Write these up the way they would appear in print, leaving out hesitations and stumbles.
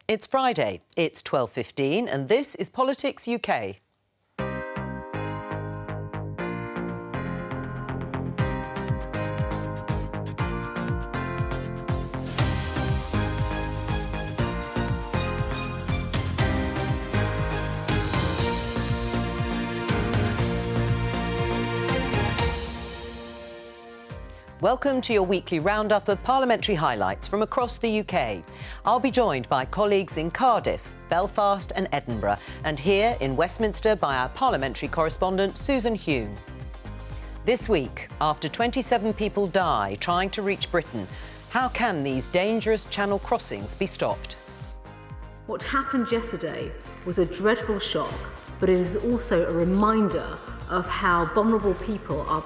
It's Friday, it's 12:15 and this is Politics UK. Welcome to your weekly roundup of parliamentary highlights from across the UK. I'll be joined by colleagues in Cardiff, Belfast and Edinburgh, and here in Westminster by our parliamentary correspondent Susan Hume. This week, after 27 people die trying to reach Britain, how can these dangerous channel crossings be stopped? What happened yesterday was a dreadful shock, but it is also a reminder of how vulnerable people are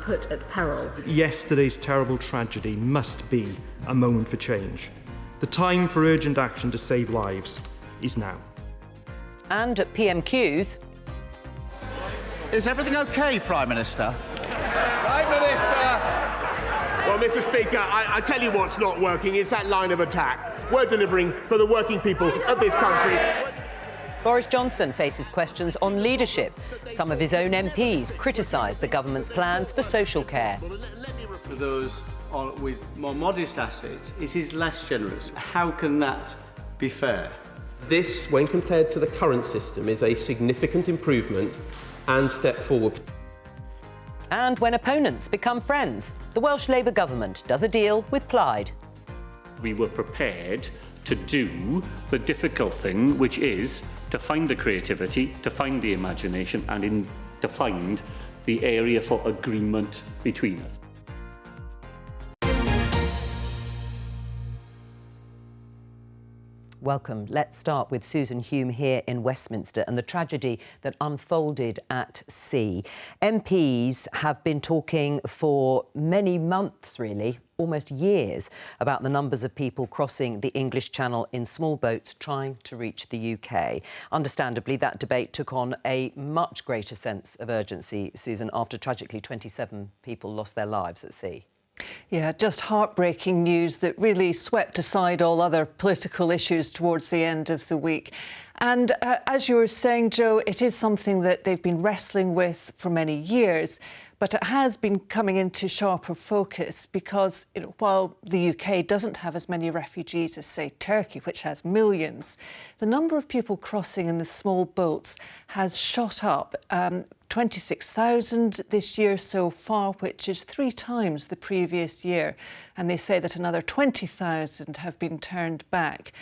put at peril. Yesterday's terrible tragedy must be a moment for change. The time for urgent action to save lives is now. And at PMQs... Is everything OK, Prime Minister? Prime Minister! Well, Mr. Speaker, I tell you what's not working, it's that line of attack. We're delivering for the working people of this country. Boris Johnson faces questions on leadership. Some of his own MPs criticise the government's plans for social care. For those with more modest assets, it is less generous. How can that be fair? This, when compared to the current system, is a significant improvement and step forward. And when opponents become friends, the Welsh Labour government does a deal with Plaid. We were prepared to do the difficult thing, which is to find the creativity, to find the imagination, and to find the area for agreement between us. Welcome. Let's start with Susan Hume here in Westminster and the tragedy that unfolded at sea. MPs have been talking for many months, really, almost years, about the numbers of people crossing the English Channel in small boats trying to reach the UK. Understandably, that debate took on a much greater sense of urgency, Susan, after tragically 27 people lost their lives at sea. Yeah, just heartbreaking news that really swept aside all other political issues towards the end of the week. And as you were saying, Joe, it is something that they've been wrestling with for many years, but it has been coming into sharper focus because while the UK doesn't have as many refugees as, say, Turkey, which has millions, the number of people crossing in the small boats has shot up. 26,000 this year so far, which is 3 times the previous year. And they say that another 20,000 have been turned back.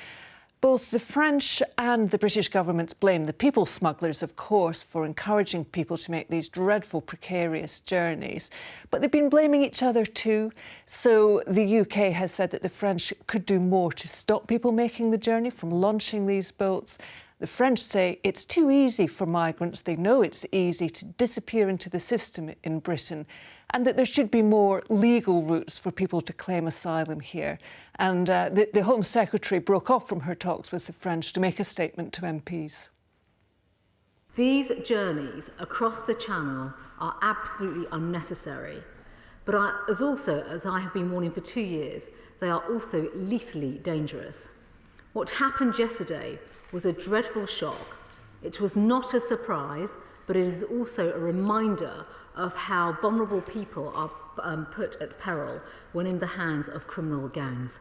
Both the French and the British governments blame the people smugglers, of course, for encouraging people to make these dreadful, precarious journeys. But they've been blaming each other too. So the UK has said that the French could do more to stop people making the journey from launching these boats. The French say it's too easy for migrants. They know it's easy to disappear into the system in Britain, and that there should be more legal routes for people to claim asylum here. And the Home Secretary broke off from her talks with the French to make a statement to MPs. These journeys across the Channel are absolutely unnecessary. But as I have been warning for 2 years, they are also lethally dangerous. What happened yesterday was a dreadful shock. It was not a surprise, but it is also a reminder of how vulnerable people are put at peril when in the hands of criminal gangs.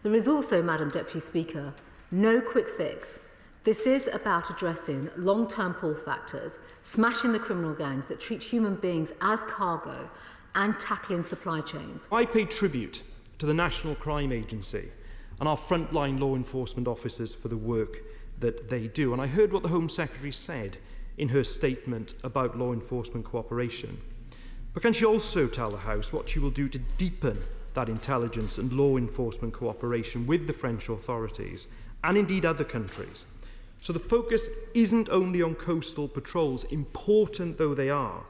There is also, Madam Deputy Speaker, no quick fix. This is about addressing long-term pull factors, smashing the criminal gangs that treat human beings as cargo, and tackling supply chains. I pay tribute to the National Crime Agency and our frontline law enforcement officers for the work that they do. And I heard what the Home Secretary said in her statement about law enforcement cooperation. But can she also tell the House what she will do to deepen that intelligence and law enforcement cooperation with the French authorities and indeed other countries? So the focus isn't only on coastal patrols, important though they are,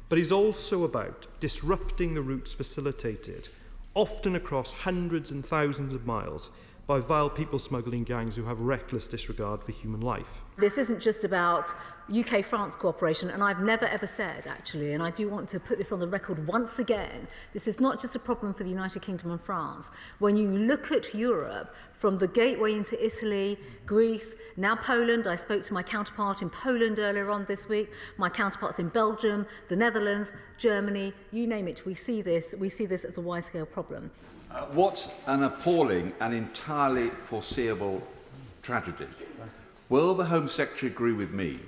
but is also about disrupting the routes facilitated, often across hundreds and thousands of miles, by vile people smuggling gangs who have reckless disregard for human life. This isn't just about UK-France cooperation, and I've never ever said, actually, and I do want to put this on the record once again, this is not just a problem for the United Kingdom and France. When you look at Europe, from the gateway into Italy, Greece, now Poland, I spoke to my counterpart in Poland earlier on this week, my counterparts in Belgium, the Netherlands, Germany, you name it, we see this as a wide-scale problem. What an appalling and entirely foreseeable tragedy. Will the Home Secretary agree with me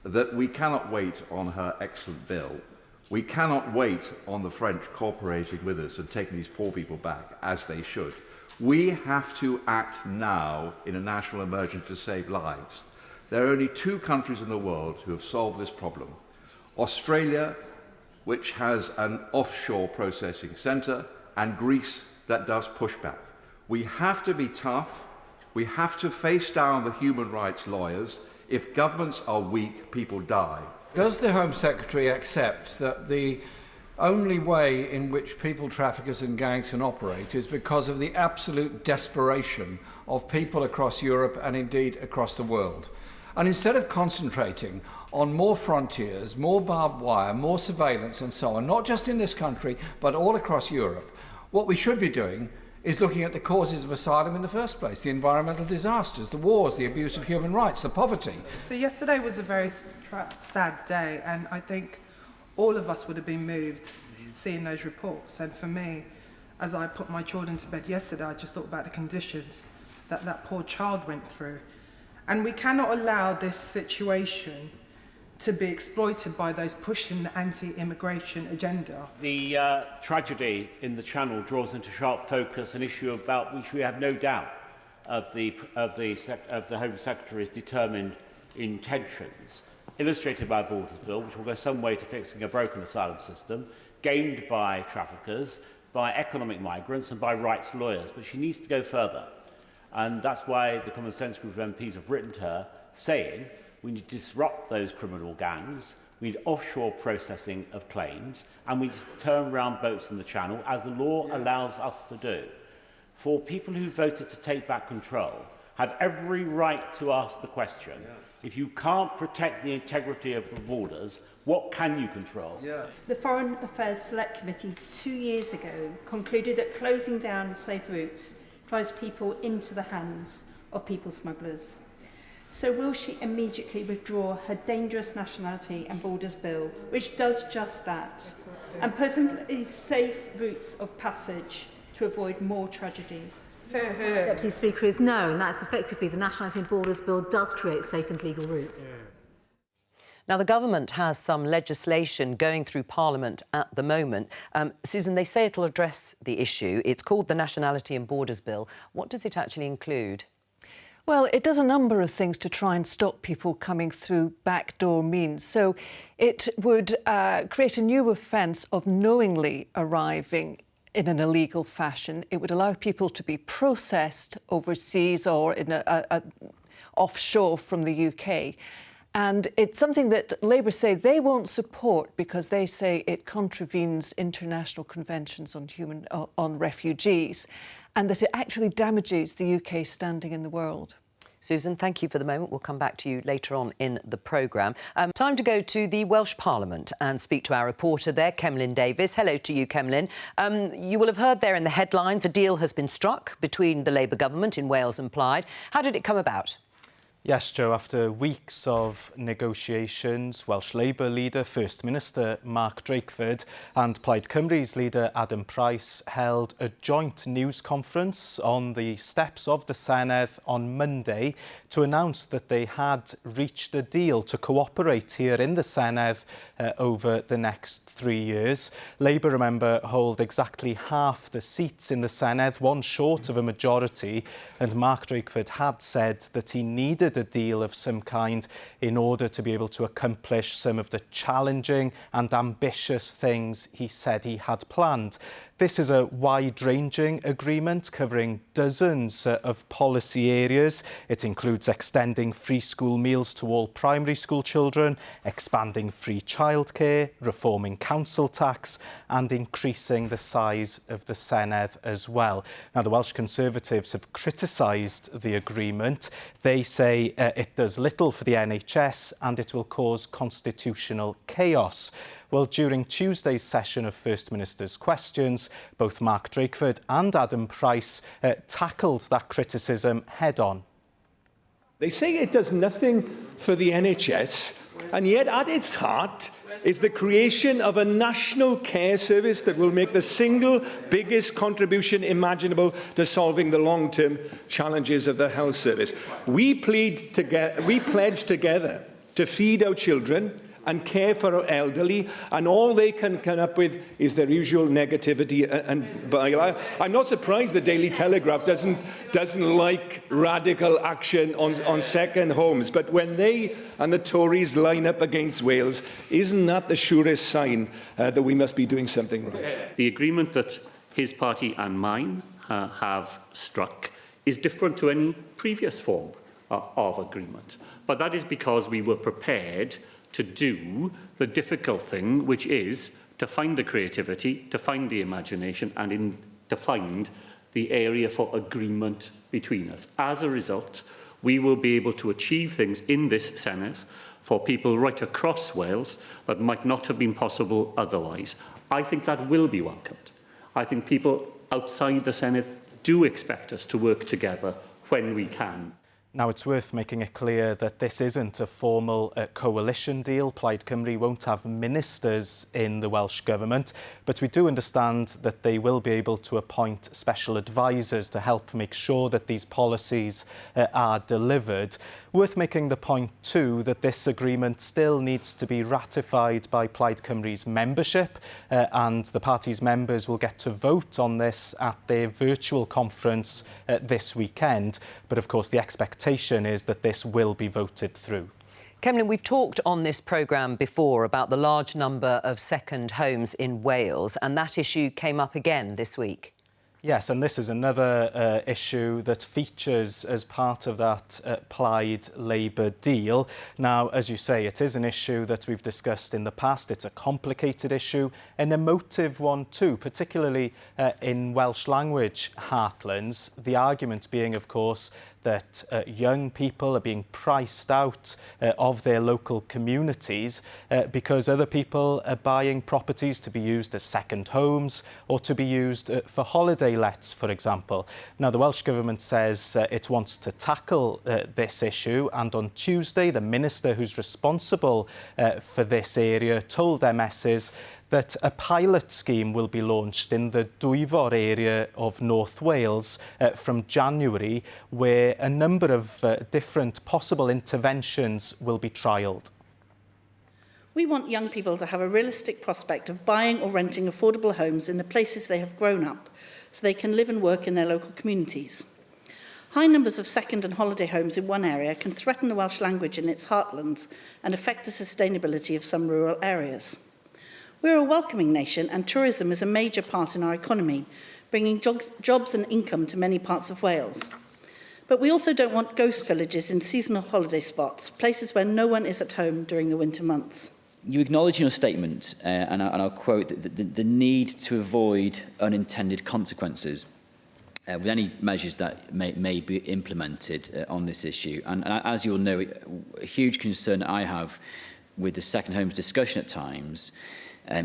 that we cannot wait on her excellent bill? We cannot wait on the French cooperating with us and taking these poor people back, as they should. We have to act now in a national emergency to save lives. There are only 2 countries in the world who have solved this problem. Australia, which has an offshore processing centre, and Greece, that does pushback. We have to be tough. We have to face down the human rights lawyers. If governments are weak, people die. Does the Home Secretary accept that the only way in which people traffickers and gangs can operate is because of the absolute desperation of people across Europe and indeed across the world? And instead of concentrating on more frontiers, more barbed wire, more surveillance and so on, not just in this country but all across Europe, what we should be doing is looking at the causes of asylum in the first place, the environmental disasters, the wars, the abuse of human rights, the poverty. So yesterday was a very sad day, and I think all of us would have been moved seeing those reports. And for me, as I put my children to bed yesterday, I just thought about the conditions that that poor child went through. And we cannot allow this situation to be exploited by those pushing the anti-immigration agenda. The tragedy in the Channel draws into sharp focus an issue about which we have no doubt of the Home Secretary's determined intentions, illustrated by a Borders Bill, which will go some way to fixing a broken asylum system, gamed by traffickers, by economic migrants and by rights lawyers. But she needs to go further. And that's why the Common Sense group of MPs have written to her saying we need to disrupt those criminal gangs, we need offshore processing of claims, and we need to turn around boats in the Channel, as the law allows us to do. For people who voted to take back control have every right to ask the question, if you can't protect the integrity of the borders, what can you control? The Foreign Affairs Select Committee 2 years ago concluded that closing down safe routes drives people into the hands of people smugglers. So will she immediately withdraw her dangerous nationality and borders bill, which does just that, and put in place safe routes of passage to avoid more tragedies? Deputy Speaker is no, and that's effectively the Nationality and Borders Bill does create safe and legal routes. Now, the government has some legislation going through Parliament at the moment. Susan, they say it'll address the issue. It's called the Nationality and Borders Bill. What does it actually include? Well, it does a number of things to try and stop people coming through backdoor means. So it would create a new offence of knowingly arriving in an illegal fashion. It would allow people to be processed overseas or in offshore from the UK. And it's something that Labour say they won't support because they say it contravenes international conventions on refugees, and that it actually damages the UK standing in the world. Susan, thank you for the moment. We'll come back to you later on in the programme. Time to go to the Welsh Parliament and speak to our reporter there, Cemlyn Davies. Hello to you, Cemlyn. You will have heard there in the headlines a deal has been struck between the Labour government in Wales and Plaid. How did it come about? Yes, Joe, after weeks of negotiations, Welsh Labour leader, First Minister Mark Drakeford and Plaid Cymru's leader Adam Price held a joint news conference on the steps of the Senedd on Monday to announce that they had reached a deal to cooperate here in the Senedd over the next 3 years. Labour, remember, hold exactly half the seats in the Senedd, one short of a majority, and Mark Drakeford had said that he needed a deal of some kind in order to be able to accomplish some of the challenging and ambitious things he said he had planned. This is a wide-ranging agreement covering dozens of policy areas. It includes extending free school meals to all primary school children, expanding free childcare, reforming council tax and increasing the size of the Senedd as well. Now, the Welsh Conservatives have criticised the agreement. They say it does little for the NHS and it will cause constitutional chaos. Well, during Tuesday's session of First Minister's Questions, both Mark Drakeford and Adam Price tackled that criticism head-on. They say it does nothing for the NHS, and yet at its heart is the creation of a national care service that will make the single biggest contribution imaginable to solving the long-term challenges of the health service. We pledge together to feed our children and care for our elderly, and all they can come up with is their usual negativity and bile. I'm not surprised the Daily Telegraph doesn't like radical action on second homes, but when they and the Tories line up against Wales, isn't that the surest sign that we must be doing something right? The agreement that his party and mine have struck is different to any previous form of agreement, but that is because we were prepared to do the difficult thing, which is to find the creativity, to find the imagination, and to find the area for agreement between us. As a result, we will be able to achieve things in this Senedd for people right across Wales that might not have been possible otherwise. I think that will be welcomed. I think people outside the Senedd do expect us to work together when we can. Now, it's worth making it clear that this isn't a formal coalition deal. Plaid Cymru won't have ministers in the Welsh Government, but we do understand that they will be able to appoint special advisers to help make sure that these policies are delivered. Worth making the point too that this agreement still needs to be ratified by Plaid Cymru's membership, and the party's members will get to vote on this at their virtual conference this weekend. But of course, the expectation is that this will be voted through. Cemlyn, we've talked on this programme before about the large number of second homes in Wales, and that issue came up again this week. Yes, and this is another issue that features as part of that Plaid Labour deal. Now, as you say, it is an issue that we've discussed in the past. It's a complicated issue, an emotive one too, particularly in Welsh language heartlands. The argument being, of course, that young people are being priced out of their local communities because other people are buying properties to be used as second homes or to be used for holiday lets, for example. Now, the Welsh Government says it wants to tackle this issue, and on Tuesday, the minister who's responsible for this area told MSs that a pilot scheme will be launched in the Drakeford area of North Wales from January, where a number of different possible interventions will be trialled. We want young people to have a realistic prospect of buying or renting affordable homes in the places they have grown up, so they can live and work in their local communities. High numbers of second and holiday homes in one area can threaten the Welsh language in its heartlands and affect the sustainability of some rural areas. We're a welcoming nation, and tourism is a major part in our economy, bringing jobs and income to many parts of Wales. But we also don't want ghost villages in seasonal holiday spots, places where no one is at home during the winter months. You acknowledge in your statement, and I'll quote, the need to avoid unintended consequences with any measures that may be implemented on this issue. And as you'll know, a huge concern I have with the second homes discussion at times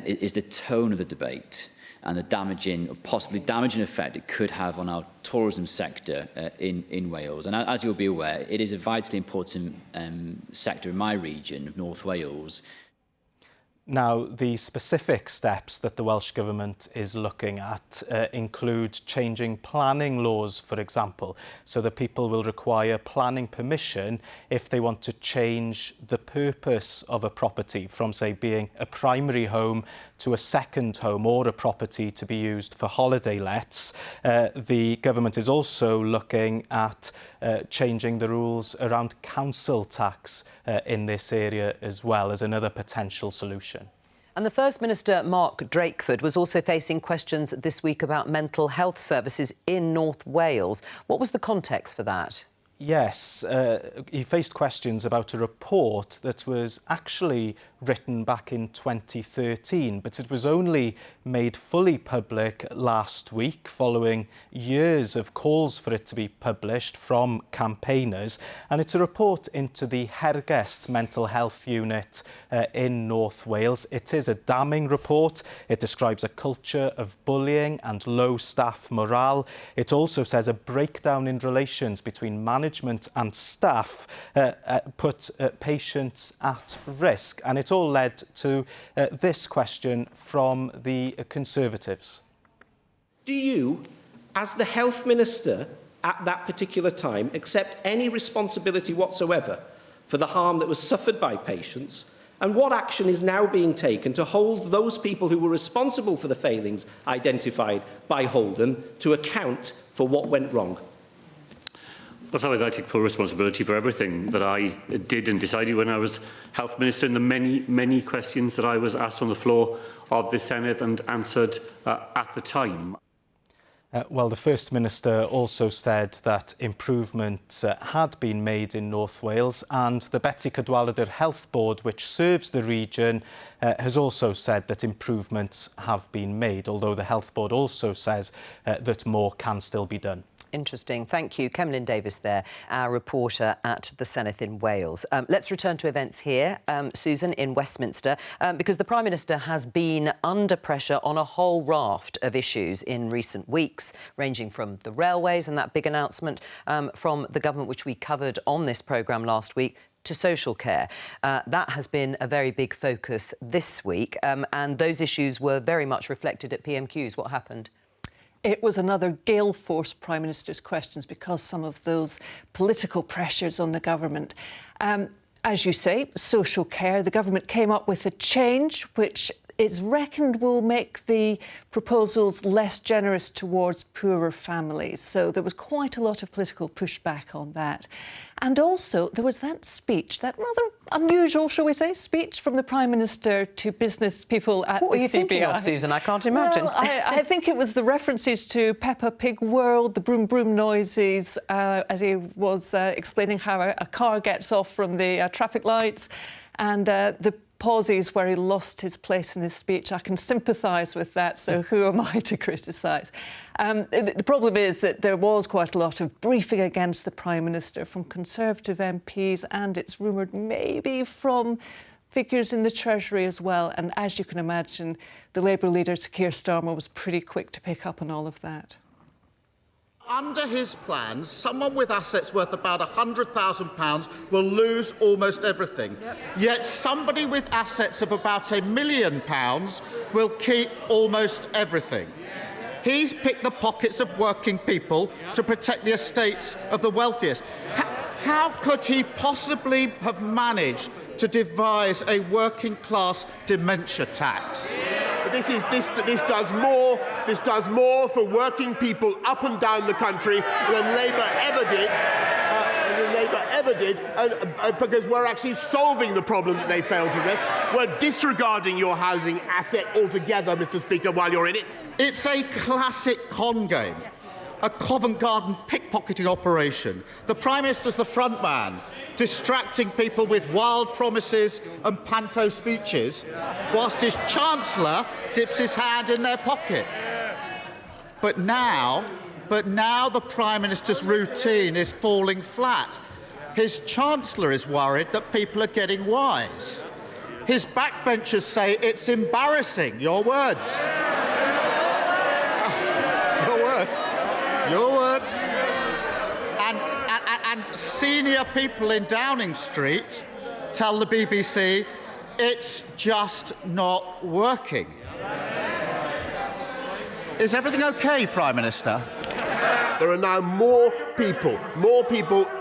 is the tone of the debate and the possibly damaging effect it could have on our tourism sector in Wales. And as you'll be aware, it is a vitally important sector in my region of North Wales. Now, the specific steps that the Welsh Government is looking at include changing planning laws, for example, so that people will require planning permission if they want to change the purpose of a property from, say, being a primary home to a second home or a property to be used for holiday lets. The government is also looking at changing the rules around council tax in this area as well as another potential solution. And the First Minister, Mark Drakeford, was also facing questions this week about mental health services in North Wales. What was the context for that? Yes, he faced questions about a report that was actually written back in 2013, but it was only made fully public last week following years of calls for it to be published from campaigners. And it's a report into the Hergest mental health unit in North Wales. It is a damning report. It describes a culture of bullying and low staff morale. It also says a breakdown in relations between management and staff put patients at risk. And it all led to this question from the Conservatives. Do you, as the Health Minister at that particular time, accept any responsibility whatsoever for the harm that was suffered by patients? And what action is now being taken to hold those people who were responsible for the failings identified by Holden to account for what went wrong? Well, I take full responsibility for everything that I did and decided when I was Health Minister, and the many questions that I was asked on the floor of the Senedd and answered at the time. Well, the First Minister also said that improvement had been made in North Wales, and the Betty Cadwaladr Health Board, which serves the region, has also said that improvements have been made, although the Health Board also says that more can still be done. Interesting. Thank you. Cemlyn Davis there, our reporter at the Senedd in Wales. Let's return to events here, Susan, in Westminster, because the Prime Minister has been under pressure on a whole raft of issues in recent weeks, ranging from the railways and that big announcement from the government, which we covered on this programme last week, to social care. That has been a very big focus this week, and those issues were very much reflected at PMQs. What happened? It was another gale force Prime Minister's questions because some of those political pressures on the government. As you say, social care, the government came up with a change which is reckoned will make the proposals less generous towards poorer families. So there was quite a lot of political pushback on that. And also there was that speech, that rather unusual, shall we say, speech from the Prime Minister to business people at the CBI. What are you thinking of, Susan? I can't imagine. Well, I think it was the references to Peppa Pig World, the broom broom noises, as he was explaining how a car gets off from the traffic lights, and the pauses where he lost his place in his speech. I can sympathise with that, so who am I to criticise? The problem is that there was quite a lot of briefing against the Prime Minister from Conservative MPs, and it's rumoured maybe from figures in the Treasury as well. And as you can imagine, the Labour leader, Keir Starmer, was pretty quick to pick up on all of that. Under his plans, someone with assets worth about £100,000 will lose almost everything. Yet somebody with assets of about £1 million will keep almost everything. He's picked the pockets of working people to protect the estates of the wealthiest. How could he possibly have managed to devise a working-class dementia tax? This does more for working people up and down the country than Labour ever did. Because we're actually solving the problem that they failed to address. We're disregarding your housing asset altogether, Mr. Speaker, while you're in it. It's a classic con game, a Covent Garden pickpocketing operation. The Prime Minister's the front man, distracting people with wild promises and panto speeches, whilst his Chancellor dips his hand in their pocket. But now the Prime Minister's routine is falling flat. His Chancellor is worried that people are getting wise. His backbenchers say it's embarrassing. Your words. Your words. And senior people in Downing Street tell the BBC it's just not working. Is everything OK, Prime Minister? There are now more people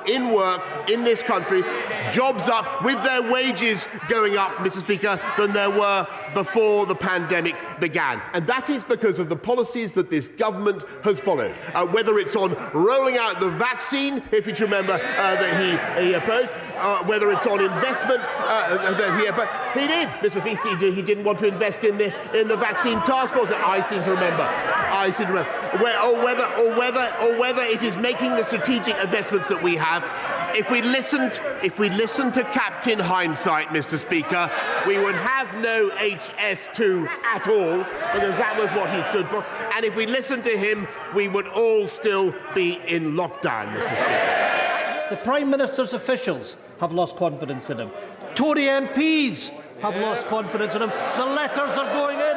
in work in this country, jobs up, with their wages going up, Mr. Speaker, than there were before the pandemic began. And that is because of the policies that this government has followed. Whether it's on rolling out the vaccine, if you remember that he opposed, whether it's on investment that he opposed. He did, Mr. Speaker, he didn't want to invest in the vaccine task force. I seem to remember. Or whether it is making the strategic investments that we have. If we listened to Captain Hindsight, Mr. Speaker, we would have no HS2 at all, because that was what he stood for. And if we listened to him, we would all still be in lockdown, Mr. Speaker. The Prime Minister's officials have lost confidence in him. Tory MPs have lost confidence in him. The letters are going in,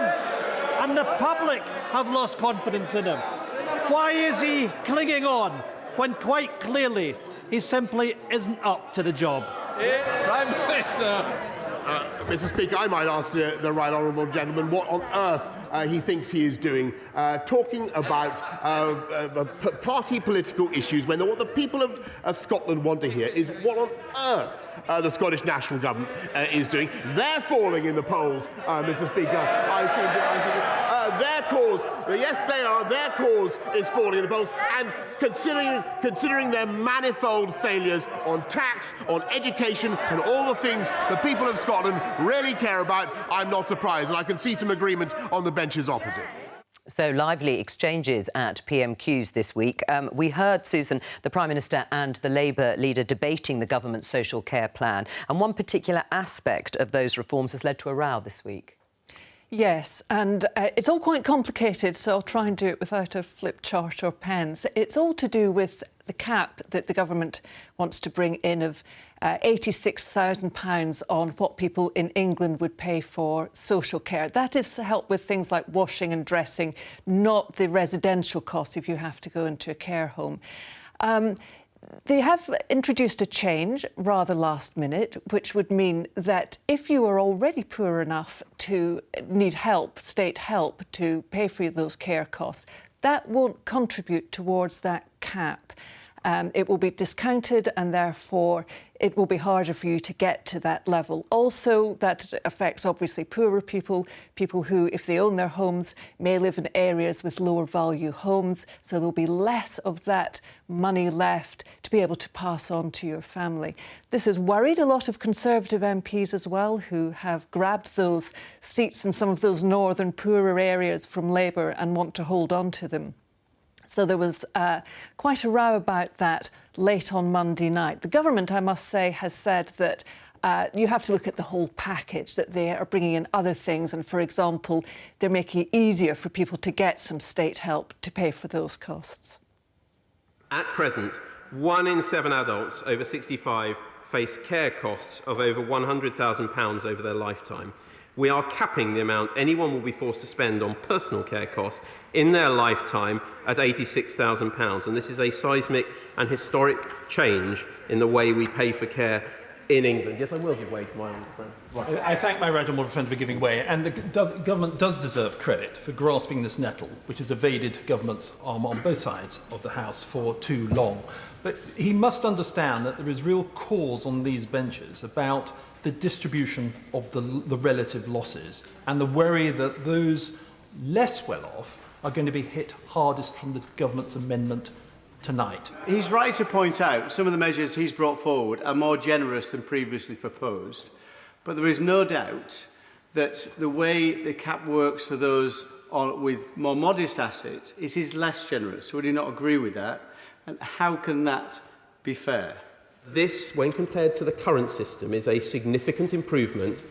and the public have lost confidence in him. Why is he clinging on when quite clearly he simply isn't up to the job? Prime Minister. Mr. Speaker, I might ask the right honourable gentleman what on earth he thinks he is doing, talking about party political issues when what the people of Scotland want to hear is what on earth the Scottish National Government is doing. They're falling in the polls, Mr. Speaker. Their cause, yes they are, their cause is falling in the polls, and considering their manifold failures on tax, on education and all the things the people of Scotland really care about, I'm not surprised, and I can see some agreement on the benches opposite. So lively exchanges at PMQs this week. We heard, Susan, the Prime Minister and the Labour leader debating the government's social care plan, and one particular aspect of those reforms has led to a row this week. Yes, and it's all quite complicated, so I'll try and do it without a flip chart or pens. It's all to do with the cap that the government wants to bring in of £86,000 on what people in England would pay for social care. That is to help with things like washing and dressing, not the residential costs if you have to go into a care home. They have introduced a change rather last minute, which would mean that if you are already poor enough to need help, state help, to pay for those care costs, that won't contribute towards that cap. It will be discounted and therefore it will be harder for you to get to that level. Also, that affects obviously poorer people, people who, if they own their homes, may live in areas with lower value homes, so there'll be less of that money left to be able to pass on to your family. This has worried a lot of Conservative MPs as well, who have grabbed those seats in some of those northern poorer areas from Labour and want to hold on to them. So there was quite a row about that late on Monday night. The government, I must say, has said that you have to look at the whole package, that they are bringing in other things. And, for example, they're making it easier for people to get some state help to pay for those costs. At present, 1 in 7 adults over 65 face care costs of over £100,000 over their lifetime. We are capping the amount anyone will be forced to spend on personal care costs in their lifetime at £86,000. And this is a seismic and historic change in the way we pay for care in England. Yes, I will give way to my own friend. Right. I thank my right honourable friend for giving way. And the government does deserve credit for grasping this nettle, which has evaded government's arm on both sides of the House for too long. But he must understand that there is real cause on these benches about the distribution of the relative losses and the worry that those less well off are going to be hit hardest from the government's amendment tonight. He's right to point out some of the measures he's brought forward are more generous than previously proposed, but there is no doubt that the way the cap works for those with more modest assets is less generous. Would you not agree with that? And how can that be fair? This, when compared to the current system, is a significant improvement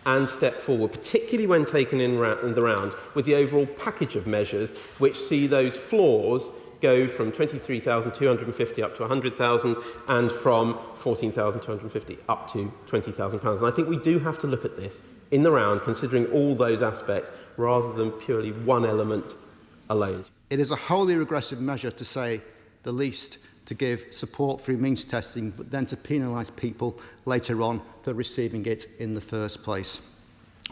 and step forward, particularly when taken in the round with the overall package of measures which see those floors go from 23,250 up to 100,000 and from 14,250 up to £20,000. And I think we do have to look at this in the round, considering all those aspects, rather than purely one element alone. It is a wholly regressive measure, to say the least, to give support through means testing, but then to penalise people later on for receiving it in the first place.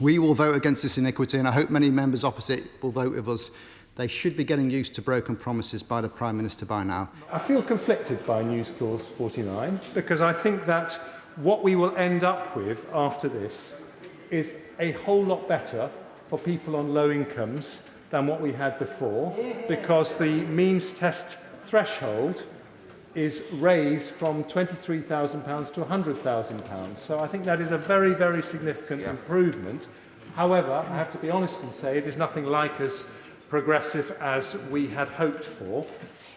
We will vote against this iniquity, and I hope many members opposite will vote with us. They should be getting used to broken promises by the Prime Minister by now. I feel conflicted by News Clause 49, because I think that what we will end up with after this is a whole lot better for people on low incomes than what we had before, because the means test threshold is raised from £23,000 to £100,000. So I think that is a very, very significant improvement. However, I have to be honest and say it is nothing like as progressive as we had hoped for.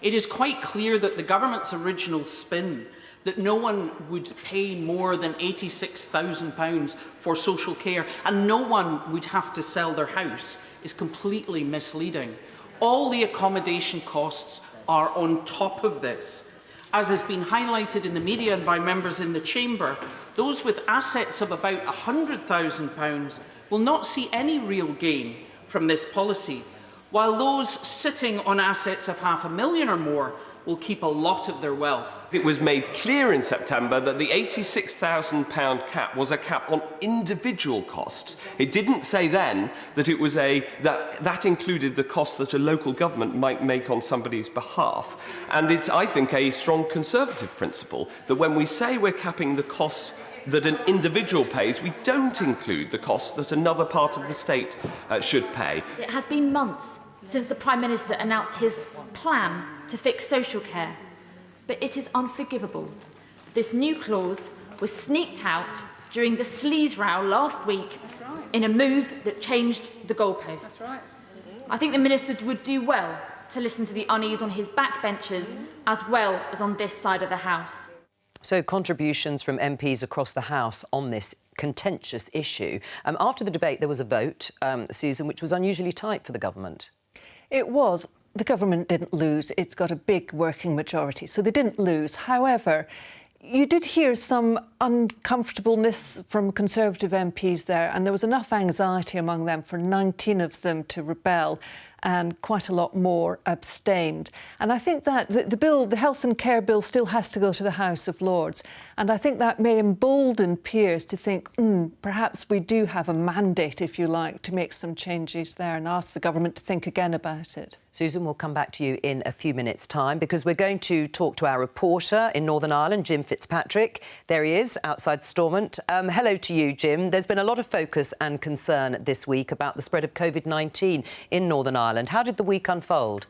It is quite clear that the government's original spin that no one would pay more than £86,000 for social care and no one would have to sell their house is completely misleading. All the accommodation costs are on top of this. As has been highlighted in the media and by members in the Chamber, those with assets of about £100,000 will not see any real gain from this policy, while those sitting on assets of £500,000 or more will keep a lot of their wealth. It was made clear in September that the £86,000 cap was a cap on individual costs. It didn't say then that it was that included the cost that a local government might make on somebody's behalf. And it's, I think, a strong Conservative principle that when we say we're capping the costs that an individual pays, we don't include the costs that another part of the state should pay. It has been months since the Prime Minister announced his plan to fix social care, but it is unforgivable. This new clause was sneaked out during the sleaze row last week in a move that changed the goalposts. I think the Minister would do well to listen to the unease on his backbenchers as well as on this side of the House. So contributions from MPs across the House on this contentious issue. After the debate, there was a vote, Susan, which was unusually tight for the government. It was. The government didn't lose. It's got a big working majority, so they didn't lose. However, you did hear some uncomfortableness from Conservative MPs there, and there was enough anxiety among them for 19 of them to rebel and quite a lot more abstained. And I think that the bill, the Health and Care Bill, still has to go to the House of Lords. And I think that may embolden peers to think, perhaps we do have a mandate, if you like, to make some changes there and ask the government to think again about it. Susan, we'll come back to you in a few minutes' time because we're going to talk to our reporter in Northern Ireland, Jim Fitzpatrick. There he is, outside Stormont. Hello to you, Jim. There's been a lot of focus and concern this week about the spread of COVID-19 in Northern Ireland. How did the week unfold?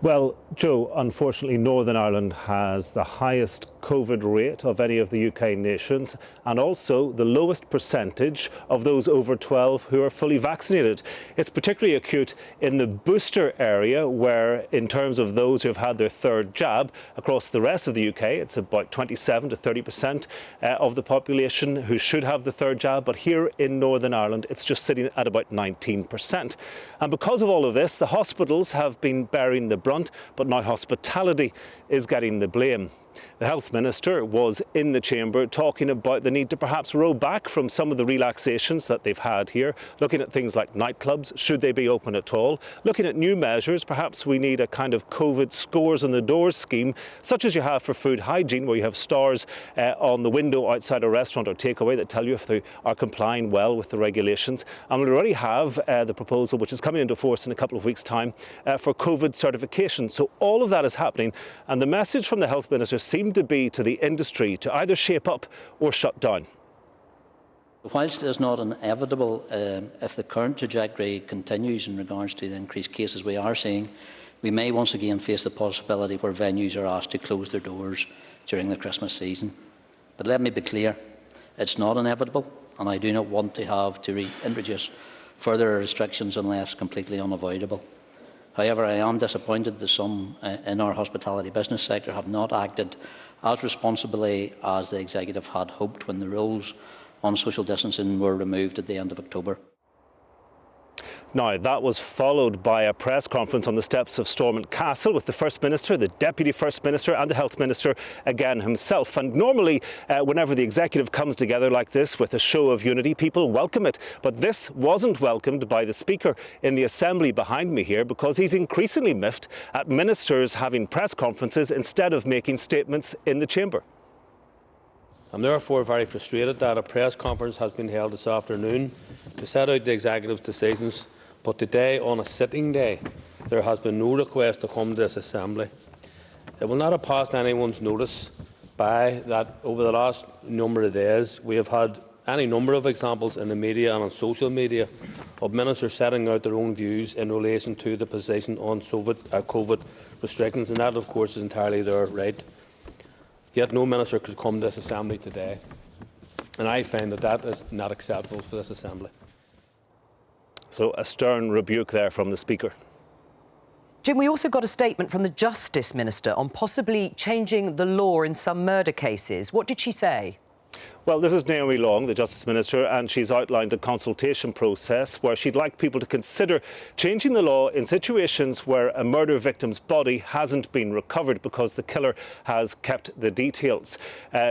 Well, Joe, unfortunately, Northern Ireland has the highest COVID rate of any of the UK nations and also the lowest percentage of those over 12 who are fully vaccinated. It's particularly acute in the booster area where, in terms of those who have had their third jab, across the rest of the UK, it's about 27 to 30% of the population who should have the third jab. But here in Northern Ireland, it's just sitting at about 19%. And because of all of this, the hospitals have been bearing the brunt, but now hospitality is getting the blame. The Health Minister was in the Chamber talking about the need to perhaps roll back from some of the relaxations that they've had here, looking at things like nightclubs, should they be open at all, looking at new measures. Perhaps we need a kind of COVID scores on the doors scheme, such as you have for food hygiene, where you have stars on the window outside a restaurant or takeaway that tell you if they are complying well with the regulations. And we already have the proposal, which is coming into force in a couple of weeks' time, for COVID certification. So all of that is happening, and the message from the Health Minister seemed to be to the industry to either shape up or shut down. Whilst it is not inevitable, if the current trajectory continues in regards to the increased cases we are seeing, we may once again face the possibility where venues are asked to close their doors during the Christmas season. But let me be clear, it's not inevitable, and I do not want to have to reintroduce further restrictions unless completely unavoidable. However, I am disappointed that some in our hospitality business sector have not acted as responsibly as the Executive had hoped when the rules on social distancing were removed at the end of October. Now, that was followed by a press conference on the steps of Stormont Castle with the First Minister, the Deputy First Minister and the Health Minister again himself. And normally, whenever the Executive comes together like this with a show of unity, people welcome it. But this wasn't welcomed by the Speaker in the Assembly behind me here, because he's increasingly miffed at ministers having press conferences instead of making statements in the Chamber. I'm therefore very frustrated that a press conference has been held this afternoon to set out the Executive's decisions, but today, on a sitting day, there has been no request to come to this Assembly. It will not have passed anyone's notice by that over the last number of days we have had any number of examples in the media and on social media of ministers setting out their own views in relation to the position on COVID restrictions, and that, of course, is entirely their right. Yet no minister could come to this Assembly today, and I find that that is not acceptable for this Assembly. So a stern rebuke there from the Speaker. Jim, we also got a statement from the Justice Minister on possibly changing the law in some murder cases. What did she say? Well, this is Naomi Long, the Justice Minister, and she's outlined a consultation process where she'd like people to consider changing the law in situations where a murder victim's body hasn't been recovered because the killer has kept the details.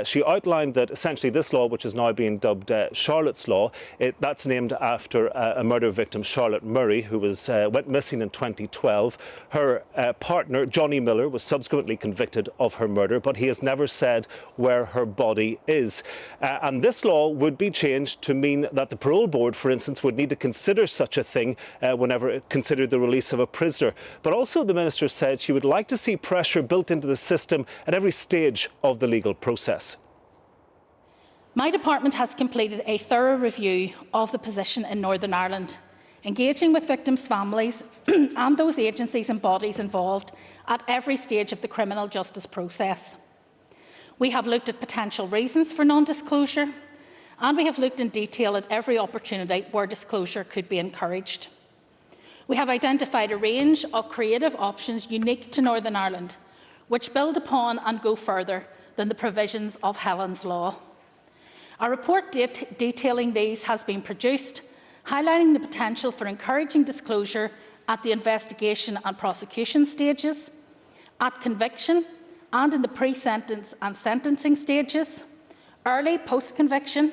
She outlined that essentially this law, which is now being dubbed Charlotte's Law, that's named after a murder victim, Charlotte Murray, who went missing in 2012. Her partner, Johnny Miller, was subsequently convicted of her murder, but he has never said where her body is. And this law would be changed to mean that the parole board, for instance, would need to consider such a thing whenever it considered the release of a prisoner. But also the Minister said she would like to see pressure built into the system at every stage of the legal process. My department has completed a thorough review of the position in Northern Ireland, engaging with victims' families and those agencies and bodies involved at every stage of the criminal justice process. We have looked at potential reasons for non-disclosure, and we have looked in detail at every opportunity where disclosure could be encouraged. We have identified a range of creative options unique to Northern Ireland, which build upon and go further than the provisions of Helen's Law. A report detailing these has been produced, highlighting the potential for encouraging disclosure at the investigation and prosecution stages, at conviction, and in the pre-sentence and sentencing stages, early post-conviction,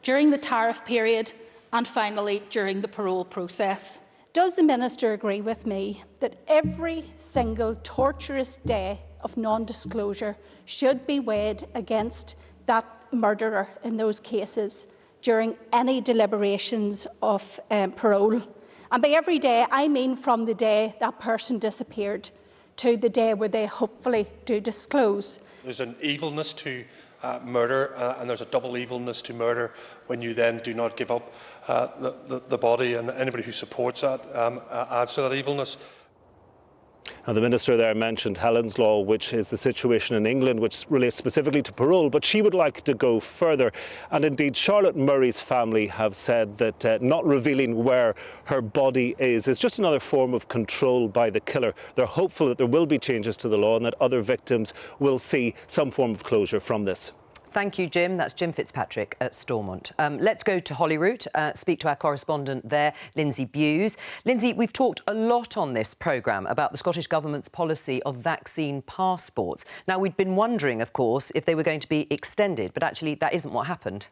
during the tariff period, and finally during the parole process. Does the Minister agree with me that every single torturous day of non-disclosure should be weighed against that murderer in those cases during any deliberations of parole? And by every day, I mean from the day that person disappeared to the day where they hopefully do disclose. There's an evilness to murder, and there's a double evilness to murder when you then do not give up the body, and anybody who supports that adds to that evilness. And the Minister there mentioned Helen's Law, which is the situation in England, which relates specifically to parole, but she would like to go further. And indeed, Charlotte Murray's family have said that not revealing where her body is just another form of control by the killer. They're hopeful that there will be changes to the law and that other victims will see some form of closure from this. Thank you, Jim. That's Jim Fitzpatrick at Stormont. Let's go to Holyrood, speak to our correspondent there, Lindsay Bewes. Lindsay, we've talked a lot on this programme about the Scottish Government's policy of vaccine passports. Now, we'd been wondering, of course, if they were going to be extended, but actually that isn't what happened.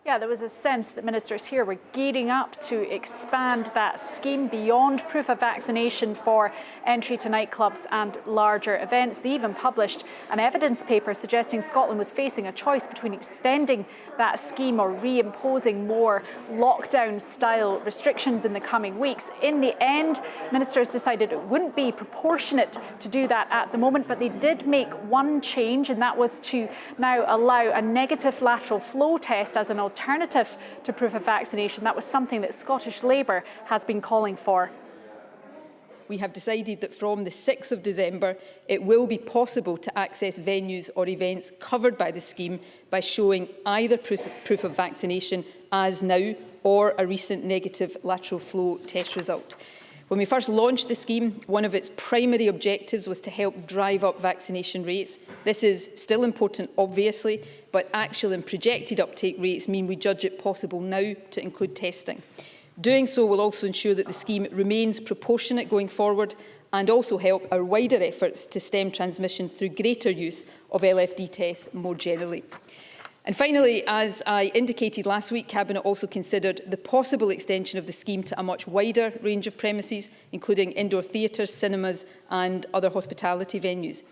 Yeah, there was a sense that ministers here were gearing up to expand that scheme beyond proof of vaccination for entry to nightclubs and larger events. They even published an evidence paper suggesting Scotland was facing a choice between extending that scheme or reimposing more lockdown-style restrictions in the coming weeks. In the end, ministers decided it wouldn't be proportionate to do that at the moment, but they did make one change, and that was to now allow a negative lateral flow test as an alternative to proof of vaccination. That was something that Scottish Labour has been calling for. We have decided that from the 6th of December, it will be possible to access venues or events covered by the scheme by showing either proof of vaccination as now or a recent negative lateral flow test result. When we first launched the scheme, one of its primary objectives was to help drive up vaccination rates. This is still important, obviously, but actual and projected uptake rates mean we judge it possible now to include testing. Doing so will also ensure that the scheme remains proportionate going forward and also help our wider efforts to stem transmission through greater use of LFD tests more generally. And finally, as I indicated last week, Cabinet also considered the possible extension of the scheme to a much wider range of premises, including indoor theatres, cinemas and other hospitality venues.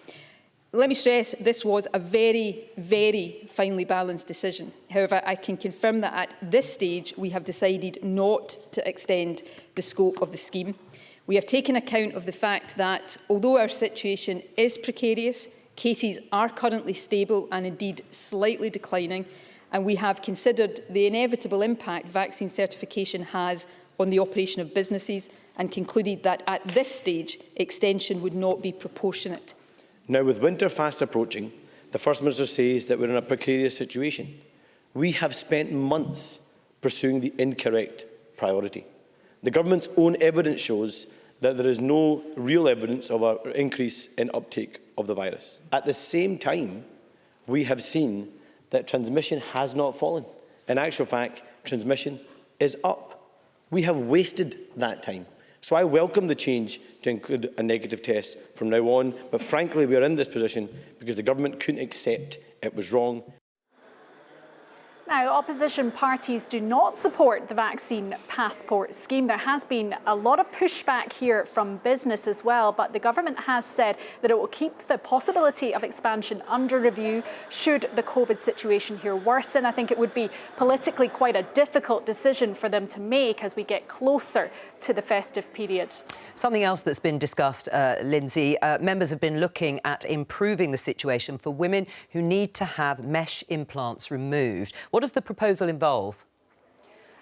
Let me stress, this was a very, very finely balanced decision. However, I can confirm that at this stage, we have decided not to extend the scope of the scheme. We have taken account of the fact that, although our situation is precarious, cases are currently stable and indeed slightly declining, and we have considered the inevitable impact vaccine certification has on the operation of businesses and concluded that at this stage extension would not be proportionate. Now, with winter fast approaching, the First Minister says that we're in a precarious situation. We have spent months pursuing the incorrect priority. The Government's own evidence shows that there is no real evidence of an increase in uptake of the virus. At the same time, we have seen that transmission has not fallen. In actual fact, transmission is up. We have wasted that time. So I welcome the change to include a negative test from now on, but frankly we are in this position because the Government couldn't accept it was wrong. Now, opposition parties do not support the vaccine passport scheme. There has been a lot of pushback here from business as well, but the Government has said that it will keep the possibility of expansion under review should the COVID situation here worsen. I think it would be politically quite a difficult decision for them to make as we get closer to the festive period. Something else that's been discussed, Lindsay, members have been looking at improving the situation for women who need to have mesh implants removed. What does the proposal involve?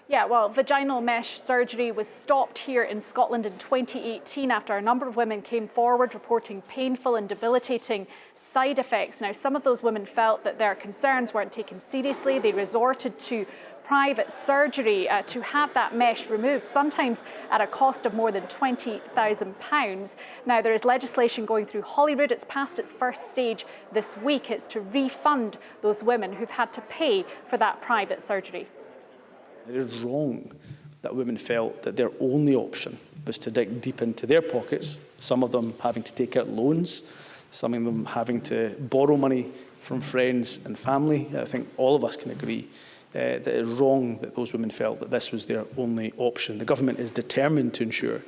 Yeah, well, vaginal mesh surgery was stopped here in Scotland in 2018 after a number of women came forward reporting painful and debilitating side effects. Now, some of those women felt that their concerns weren't taken seriously. They resorted to private surgery to have that mesh removed, sometimes at a cost of more than £20,000. Now, there is legislation going through Holyrood. It's passed its first stage this week. It's to refund those women who've had to pay for that private surgery. It is wrong that women felt that their only option was to dig deep into their pockets, some of them having to take out loans, some of them having to borrow money from friends and family. I think all of us can agree that it is wrong that those women felt that this was their only option. The Government is determined to ensure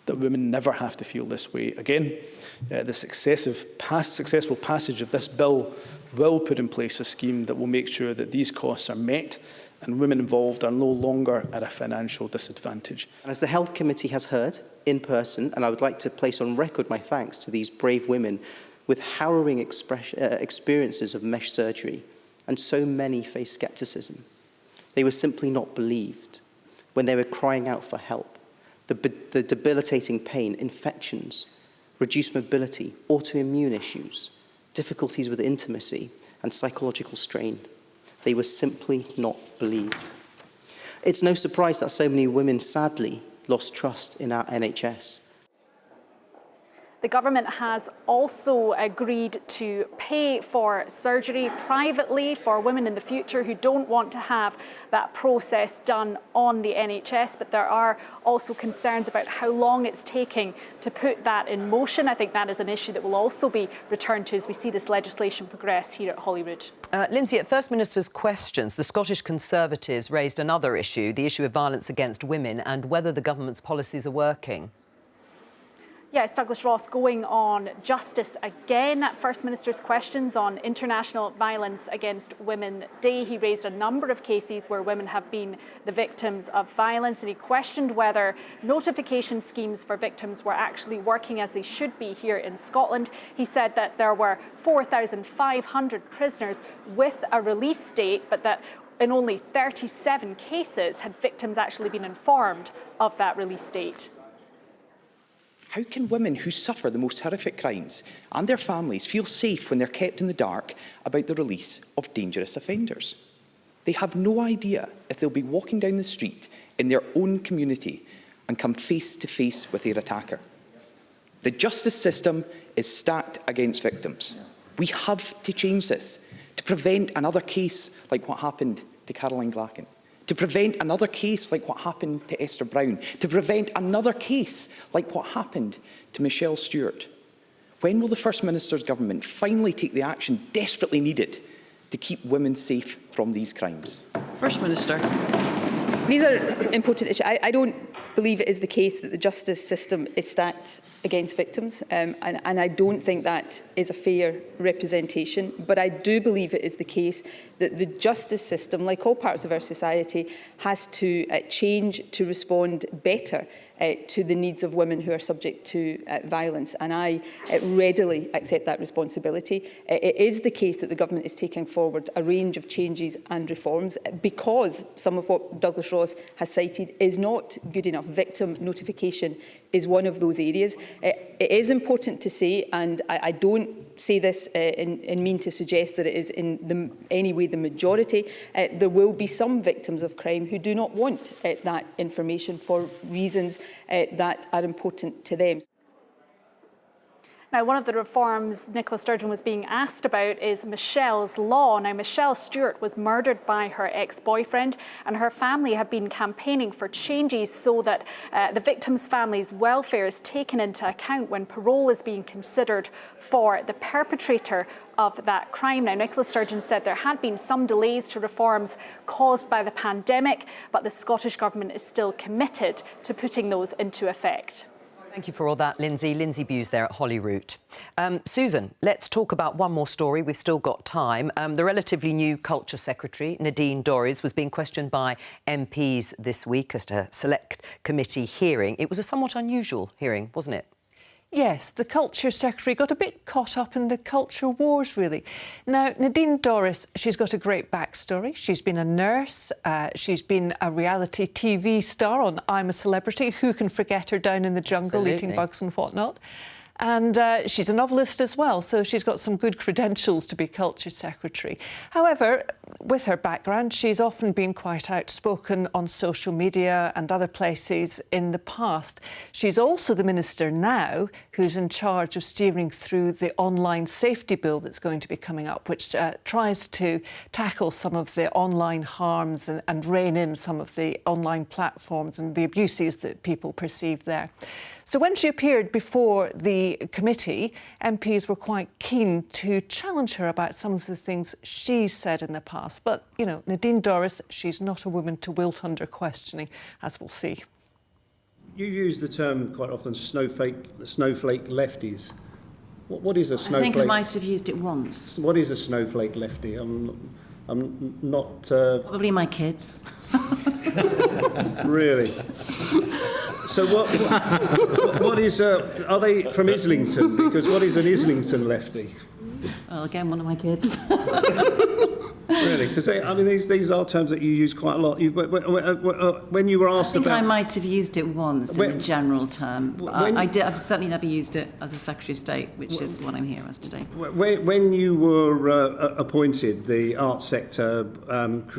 that women never have to feel this way again. The successful passage of this bill will put in place a scheme that will make sure that these costs are met and women involved are no longer at a financial disadvantage. And as the Health Committee has heard in person, and I would like to place on record my thanks to these brave women with harrowing experiences of mesh surgery, and so many face scepticism. They were simply not believed when they were crying out for help. The debilitating pain, infections, reduced mobility, autoimmune issues, difficulties with intimacy and psychological strain. They were simply not believed. It's no surprise that so many women sadly lost trust in our NHS. The Government has also agreed to pay for surgery privately for women in the future who don't want to have that process done on the NHS, but there are also concerns about how long it's taking to put that in motion. I think that is an issue that will also be returned to as we see this legislation progress here at Holyrood. Lindsay, at First Minister's questions, the Scottish Conservatives raised another issue, the issue of violence against women and whether the Government's policies are working. Yes, Douglas Ross going on justice again at First Minister's questions on International Violence Against Women Day. He raised a number of cases where women have been the victims of violence, and he questioned whether notification schemes for victims were actually working as they should be here in Scotland. He said that there were 4,500 prisoners with a release date, but that in only 37 cases had victims actually been informed of that release date. How can women who suffer the most horrific crimes and their families feel safe when they're kept in the dark about the release of dangerous offenders? They have no idea if they'll be walking down the street in their own community and come face to face with their attacker. The justice system is stacked against victims. We have to change this to prevent another case like what happened to Caroline Glacken, to prevent another case like what happened to Esther Brown, to prevent another case like what happened to Michelle Stewart. When will the First Minister's government finally take the action desperately needed to keep women safe from these crimes? First Minister. These are important issues. I don't believe it is the case that the justice system is stacked against victims, and I don't think that is a fair representation. But I do believe it is the case that the justice system, like all parts of our society, has to change to respond better to the needs of women who are subject to violence, and I readily accept that responsibility. It is the case that the government is taking forward a range of changes and reforms because some of what Douglas Ross has cited is not good enough. Victim notification is one of those areas. It is important to say, and I don't say this in mean to suggest that it is in any way the majority, there will be some victims of crime who do not want that information for reasons that are important to them. Now, one of the reforms Nicola Sturgeon was being asked about is Maskell's law. Now, Maskell Stewart was murdered by her ex-boyfriend, and her family have been campaigning for changes so that the victim's family's welfare is taken into account when parole is being considered for the perpetrator of that crime. Now, Nicola Sturgeon said there had been some delays to reforms caused by the pandemic, but the Scottish Government is still committed to putting those into effect. Thank you for all that, Lindsay. Lindsay Buse there at Holyrood. Susan, let's talk about one more story. We've still got time. The relatively new Culture Secretary, Nadine Dorries, was being questioned by MPs this week as to her Select Committee hearing. It was a somewhat unusual hearing, wasn't it? Yes, the Culture Secretary got a bit caught up in the culture wars, really. Now, Nadine Dorries, she's got a great backstory. She's been a nurse, she's been a reality TV star on I'm a Celebrity. Who can forget her down in the jungle, Absolutely. eating bugs and whatnot? And she's a novelist as well, so she's got some good credentials to be Culture Secretary. However, with her background, she's often been quite outspoken on social media and other places in the past. She's also the minister now who's in charge of steering through the online safety bill that's going to be coming up, which tries to tackle some of the online harms and rein in some of the online platforms and the abuses that people perceive there. So when she appeared before the committee, MPs were quite keen to challenge her about some of the things she's said in the past. But, you know, Nadine Dorries, she's not a woman to wilt under questioning, as we'll see. You use the term quite often, snowflake lefties. What is a snowflake? I think I might have used it once. What is a snowflake lefty? I'm not... Probably my kids. Really? So what is... are they from Islington? Because what is an Islington lefty? Well, again, one of my kids. Really? Because I mean, these are terms that you use quite a lot. When you were asked about... I might have used it once in a general term. I've certainly never used it as a Secretary of State, which is what I'm here as today. When you were appointed, the arts sector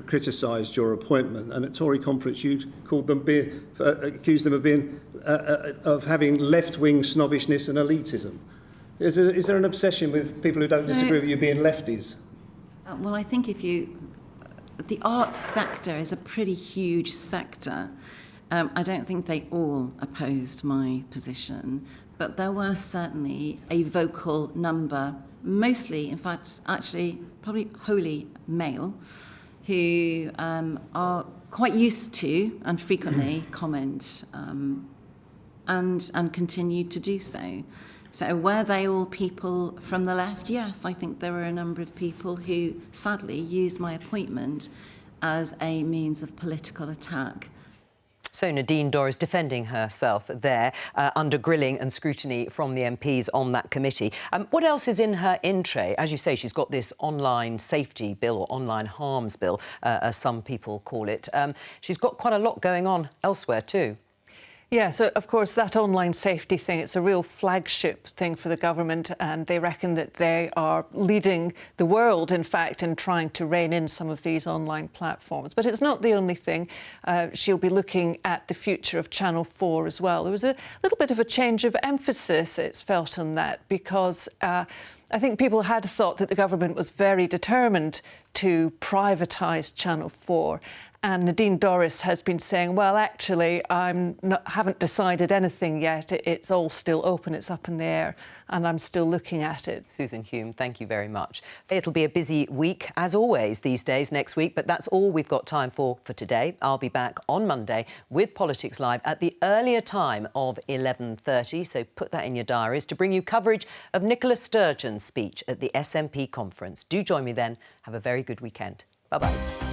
criticised your appointment, and at Tory conference you called them accused them of being of having left-wing snobbishness and elitism. Is there an obsession with people who don't disagree with you being lefties? Well, I think the arts sector is a pretty huge sector. I don't think they all opposed my position, but there were certainly a vocal number, mostly, in fact, actually, probably wholly male, who are quite used to and frequently comment and continue to do so. So were they all people from the left? Yes, I think there were a number of people who sadly used my appointment as a means of political attack. So Nadine Dorries defending herself there under grilling and scrutiny from the MPs on that committee. What else is in her in tray? As you say, she's got this online safety bill or online harms bill, as some people call it. She's got quite a lot going on elsewhere too. Yeah, so of course that online safety thing, it's a real flagship thing for the government, and they reckon that they are leading the world, in fact, in trying to rein in some of these online platforms. But it's not the only thing. She'll be looking at the future of Channel 4 as well. There was a little bit of a change of emphasis, it's felt, on that, because I think people had thought that the government was very determined to privatise Channel 4. And Nadine Dorries has been saying, well, actually, haven't decided anything yet. It's all still open, it's up in the air, and I'm still looking at it. Susan Hume, thank you very much. It'll be a busy week, as always, these days, next week, but that's all we've got time for today. I'll be back on Monday with Politics Live at the earlier time of 11:30, so put that in your diaries, to bring you coverage of Nicola Sturgeon's speech at the SNP conference. Do join me then. Have a very good weekend. Bye-bye.